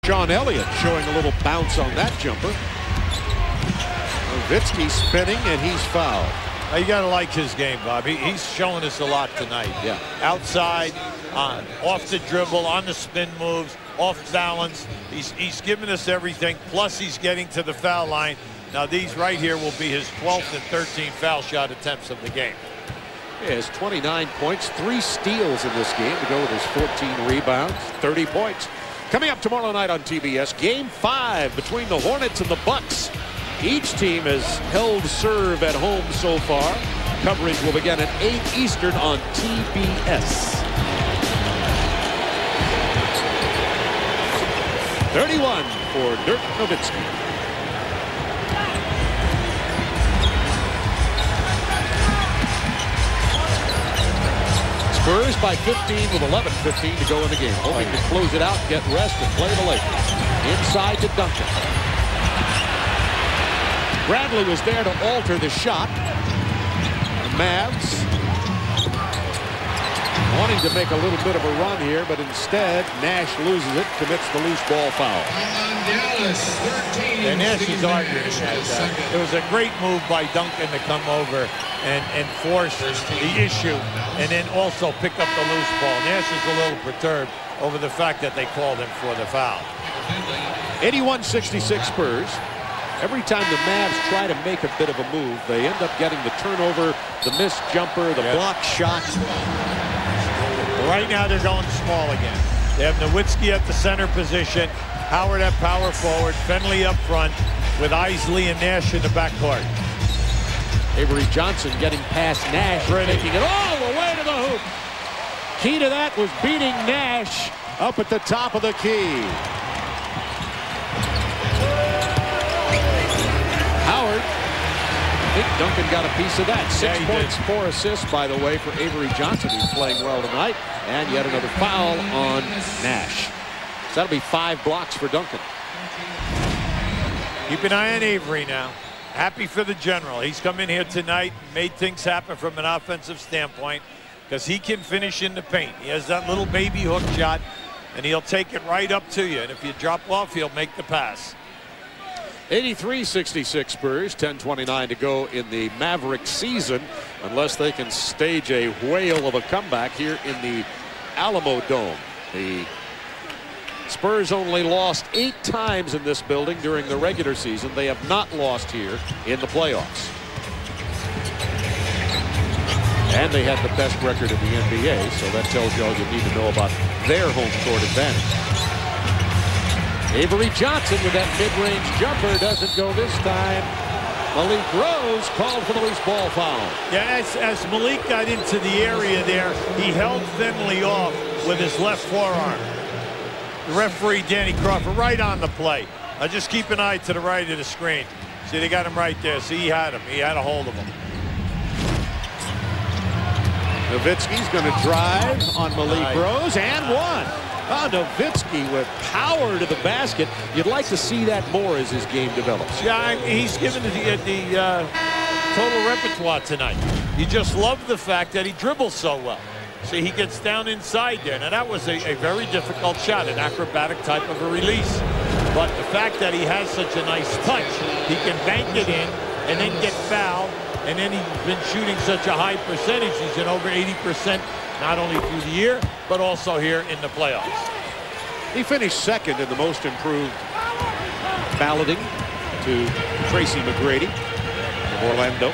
Sean Elliott showing a little bounce on that jumper. Nowitzki spinning, and he's fouled. Now, you got to like his game, Bob. He's showing us a lot tonight. Yeah. Outside, off the dribble, on the spin moves, off balance. He's giving us everything. Plus, he's getting to the foul line. Now, these right here will be his 12th and 13th foul shot attempts of the game. He has 29 points, 3 steals in this game to go with his 14 rebounds, 30 points. Coming up tomorrow night on TBS, Game 5 between the Hornets and the Bucks. Each team has held serve at home so far. Coverage will begin at 8 Eastern on TBS. 31 for Dirk Nowitzki. Spurs by 15 with 11:15 to go in the game. Hoping to close it out, get rest, and play the Lakers. Inside to Duncan. Bradley was there to alter the shot. The Mavs wanting to make a little bit of a run here, but instead Nash loses it, commits the loose ball foul. And Nash is arguing that. It was a great move by Duncan to come over and force the issue, and then also pick up the loose ball. Nash is a little perturbed over the fact that they called him for the foul. 81-66 Spurs. Every time the Mavs try to make a bit of a move, they end up getting the turnover, the missed jumper, the block shot. Right now they're going small again. They have Nowitzki at the center position, Howard at power forward, Finley up front, with Isley and Nash in the backcourt. Avery Johnson getting past Nash, taking it all the way to the hoop. Key to that was beating Nash up at the top of the key. Howard, I think Duncan got a piece of that. 6 points, 4 assists, by the way, for Avery Johnson, who's playing well tonight. And yet another foul on Nash. So that'll be 5 blocks for Duncan. Keep an eye on Avery now. Happy for the general. He's come in here tonight, made things happen from an offensive standpoint, because he can finish in the paint. He has that little baby hook shot, and he'll take it right up to you. And if you drop off, he'll make the pass. 83-66 Spurs, 10:29 to go in the Mavericks season, unless they can stage a whale of a comeback here in the Alamo Dome. The Spurs only lost 8 times in this building during the regular season. They have not lost here in the playoffs. And they had the best record in the NBA, so that tells you all you need to know about their home court advantage. Avery Johnson with that mid-range jumper doesn't go this time. Malik Rose called for the loose ball foul. Yeah, as Malik got into the area there, he held Finley off with his left forearm. The referee, Danny Crawford, right on the play. Just keep an eye to the right of the screen. See, they got him right there. See, he had him. He had a hold of him. Nowitzki's going to drive on Malik Rose and one. Oh, Nowitzki with power to the basket. You'd like to see that more as his game develops. Yeah, he's given the total repertoire tonight. You just love the fact that he dribbles so well. See, he gets down inside there. Now, that was a very difficult shot, an acrobatic type of a release. But the fact that he has such a nice touch, he can bank it in and then get fouled. And then he's been shooting such a high percentage. He's in over 80%, not only through the year, but also here in the playoffs. He finished second in the most improved balloting to Tracy McGrady of Orlando.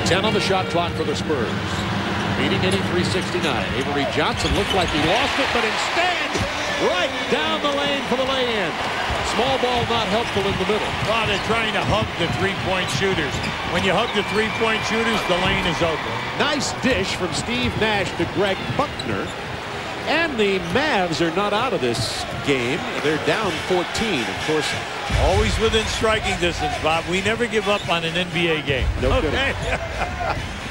Ten on the shot clock for the Spurs. Beating 83-69. Avery Johnson looked like he lost it, but instead, right down the lane for the lay-in. Small ball not helpful in the middle. Well, they're trying to hug the three-point shooters. When you hug the three-point shooters, the lane is open. Nice dish from Steve Nash to Greg Buckner. And the Mavs are not out of this game. They're down 14. Of course, always within striking distance, Bob. We never give up on an NBA game. No kidding.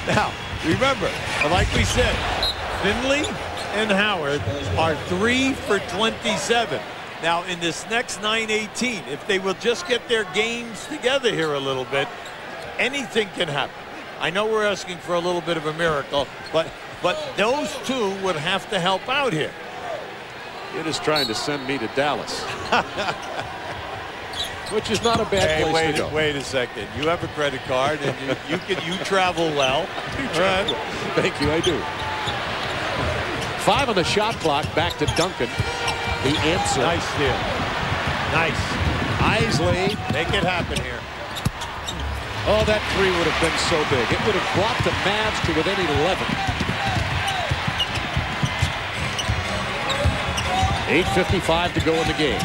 Now, remember, like we said, Finley and Howard are 3 for 27. Now, in this next 9-18, if they will just get their games together here a little bit, anything can happen. I know we're asking for a little bit of a miracle, but those two would have to help out here. It is trying to send me to Dallas. Which is not a bad place to go. Wait a second. You have a credit card, and you travel well. Thank you, I do. 5 on the shot clock. Back to Duncan. The answer. Nice steal. Nice. Isley. Make it happen here. Oh, that 3 would have been so big. It would have brought the Mavs to within 11. 8:55 to go in the game.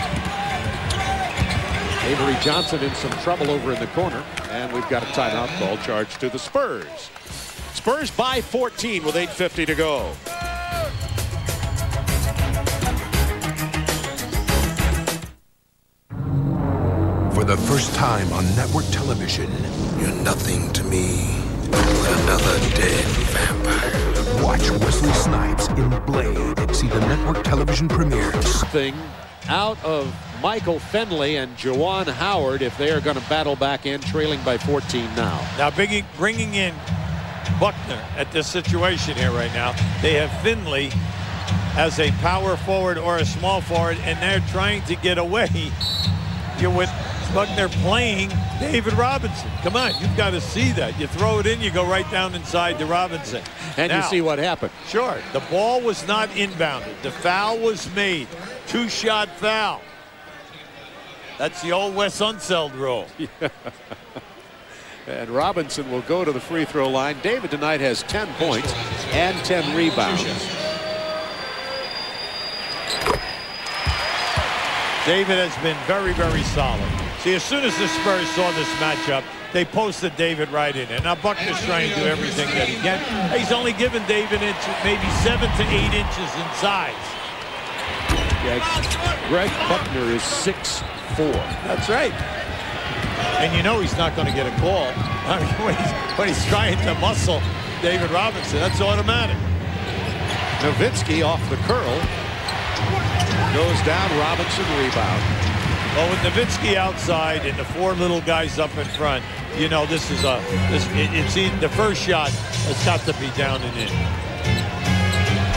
Avery Johnson in some trouble over in the corner, and we've got a timeout call charged to the Spurs. Spurs by 14 with 8:50 to go. For the first time on network television, you're nothing to me but another dead vampire. Watch Wesley Snipes in Blade. See the network television premiere. Thing out of Michael Finley and Juwan Howard if they are going to battle back in, trailing by 14 now. Now bringing in Buckner at this situation here right now. They have Finley as a power forward or a small forward, and they're trying to get away. You're with Buckner playing David Robinson. Come on, you've got to see that. You throw it in, you go right down inside to Robinson. And now, you see what happened. Sure, the ball was not inbounded. The foul was made. 2-shot foul. That's the old Wes Unseld rule. Yeah. And Robinson will go to the free throw line. David tonight has 10 points and 10 rebounds. David has been very, very solid. See, as soon as the Spurs saw this matchup, they posted David right in. And now Buckner's trying to do everything that he can. He's only given David maybe 7 to 8 inches in size. Yeah, Greg Buckner is 6'4". That's right. And you know he's not going to get a call. I mean, when he's trying to muscle David Robinson, that's automatic. Nowitzki off the curl. Goes down, Robinson rebound. Well, with Nowitzki outside and the 4 little guys up in front, you know this is the first shot has got to be down and in.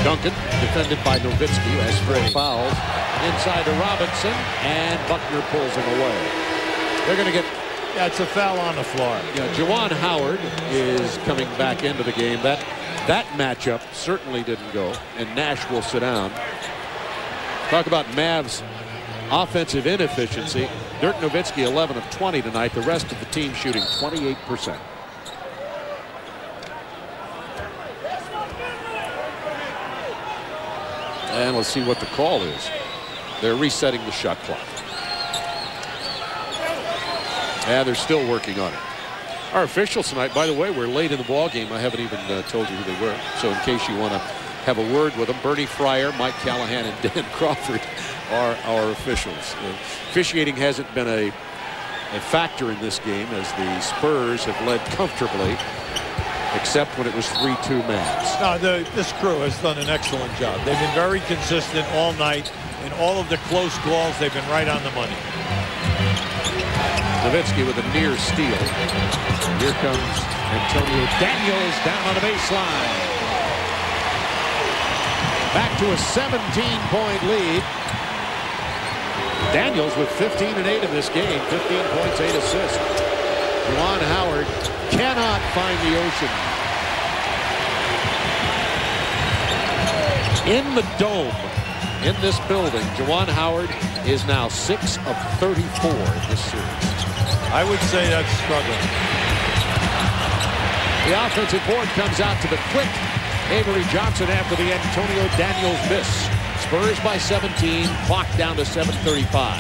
Duncan defended by Nowitzki, has 4 fouls. Inside to Robinson, and Buckner pulls him away. They're going to get... Yeah, it's a foul on the floor. Yeah, Juwan Howard is coming back into the game. That matchup certainly didn't go, and Nash will sit down. Talk about Mavs' offensive inefficiency. Dirk Nowitzki 11 of 20 tonight. The rest of the team shooting 28%. And let's see what the call is. They're resetting the shot clock. Yeah, they're still working on it. Our officials tonight, by the way, we're late in the ball game. I haven't even told you who they were. So in case you want to have a word with them, Bernie Fryer, Mike Callahan, and Dan Crawford are our officials. Officiating hasn't been a factor in this game as the Spurs have led comfortably, except when it was 3-2 Mavs. No, this crew has done an excellent job. They've been very consistent all night. In all of the close calls, they've been right on the money. Nowitzki with a near steal. Here comes Antonio Daniels down on the baseline. Back to a 17-point lead. Daniels with 15 and 8 in this game. 15 points, 8 assists. Juwan Howard cannot find the ocean. In the dome, in this building, Juwan Howard is now 6 of 34 in this series. I would say that's struggling. The offensive board comes out to the quick Avery Johnson after the Antonio Daniels miss. Spurs by 17, clock down to 7:35.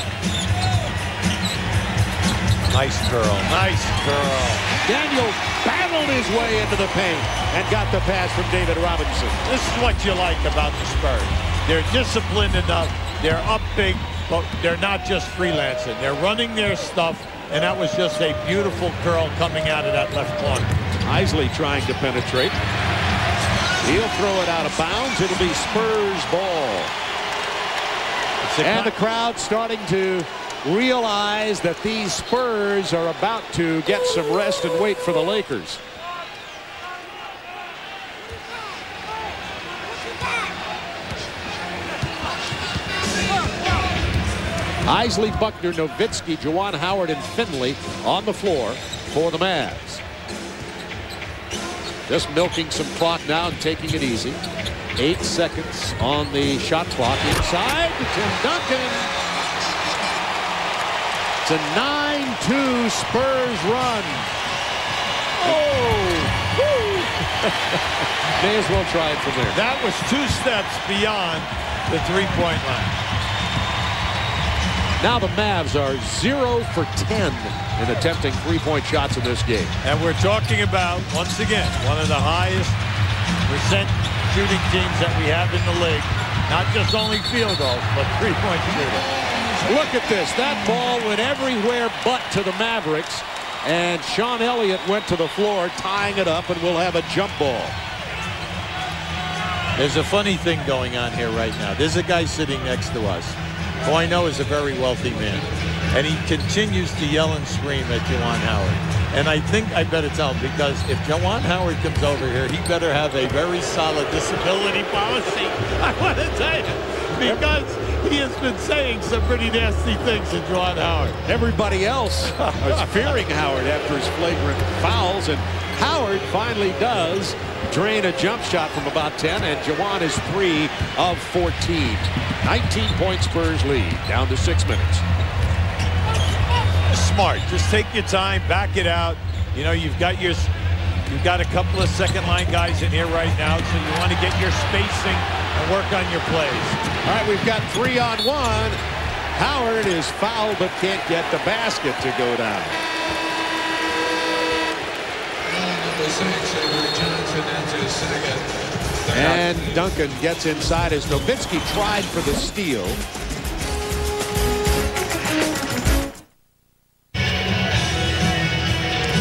Nice curl, nice curl. Daniels battled his way into the paint and got the pass from David Robinson. This is what you like about the Spurs. They're disciplined enough. They're up big, but they're not just freelancing. They're running their stuff, and that was just a beautiful curl coming out of that left corner. Isley trying to penetrate. He'll throw it out of bounds. It'll be Spurs ball. And the crowd starting to realize that these Spurs are about to get some rest and wait for the Lakers. Isley, Buckner, Nowitzki, Juwan Howard, and Finley on the floor for the Mavs. Just milking some clock now and taking it easy. 8 seconds on the shot clock. Inside to Tim Duncan. It's a 9-2 Spurs run. Oh! May as well try it from there. That was 2 steps beyond the three-point line. Now the Mavs are 0 for 10 in attempting three-point shots in this game. And we're talking about, once again, one of the highest percent shooting teams that we have in the league. Not just only field goals, but three-point shooting. Look at this. That ball went everywhere but to the Mavericks. And Sean Elliott went to the floor, tying it up, and we'll have a jump ball. There's a funny thing going on here right now. There's a guy sitting next to us who I know is a very wealthy man. And he continues to yell and scream at Juwan Howard. And I think I better tell him, because if Juwan Howard comes over here, he better have a very solid disability policy. I want to tell you, because he has been saying some pretty nasty things to Juwan Howard. Everybody else was fearing Howard after his flagrant fouls, and Howard finally does drain a jump shot from about 10, and Juwan is 3 of 14. 19-point Spurs lead, down to 6 minutes. Smart. Just take your time, back it out. You know, you've got a couple of second-line guys in here right now, so you want to get your spacing and work on your plays. All right, we've got 3-on-1. Howard is fouled but can't get the basket to go down. And Duncan gets inside as Nowitzki tried for the steal.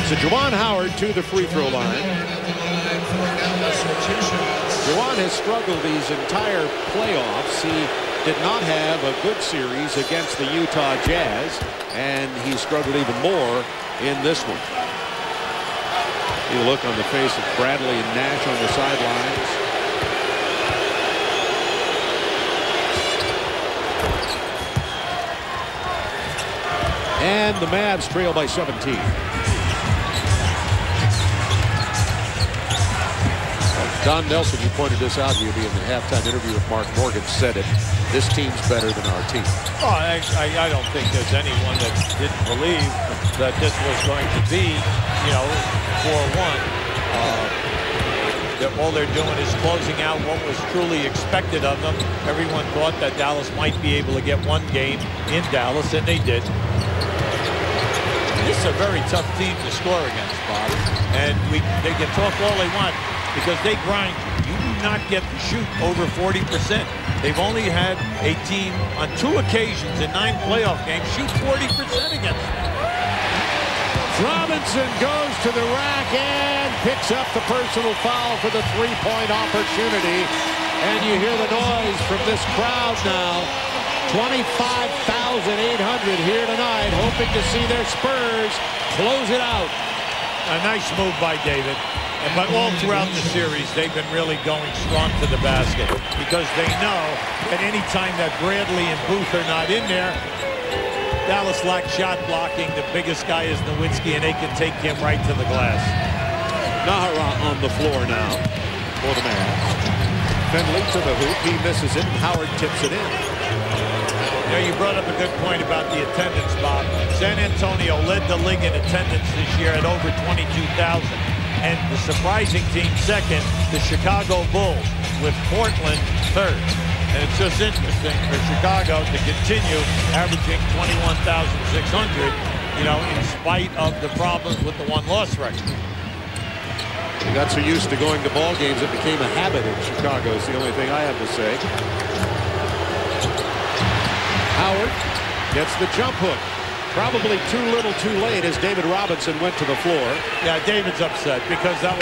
So Juwan Howard to the free throw line. Juwan has struggled these entire playoffs. He did not have a good series against the Utah Jazz, and he struggled even more in this one. You look on the face of Bradley and Nash on the sidelines. And the Mavs trail by 17. Don Nelson, you pointed this out, you'll be in the halftime interview with Mark Morgan, said it. This team's better than our team. Oh, I don't think there's anyone that didn't believe that this was going to be, you know, 4-1. All they're doing is closing out what was truly expected of them. Everyone thought that Dallas might be able to get one game in Dallas, and they did. This is a very tough team to score against, Bob. And they can talk all they want, because they grind you. You do not get to shoot over 40%. They've only had a team on 2 occasions in 9 playoff games shoot 40% against them. Robinson goes to the rack and picks up the personal foul for the three-point opportunity. And you hear the noise from this crowd now. 25,800 here tonight, hoping to see their Spurs close it out. A nice move by David. But all throughout the series, they've been really going strong to the basket, because they know that any time that Bradley and Booth are not in there, Dallas lacks shot blocking. The biggest guy is Nowitzki, and they can take him right to the glass. Nahara on the floor now for the Mavs. Finley to the hoop. He misses it. Howard tips it in. You know, you brought up a good point about the attendance, Bob. San Antonio led the league in attendance this year at over 22,000. And the surprising team second, the Chicago Bulls, with Portland third. And it's just interesting for Chicago to continue averaging 21,600, you know, in spite of the problems with the one-loss record. They got so used to going to ball games, it became a habit in Chicago, is the only thing I have to say. Howard gets the jump hook. Probably too little too late as David Robinson went to the floor. Yeah, David's upset because that was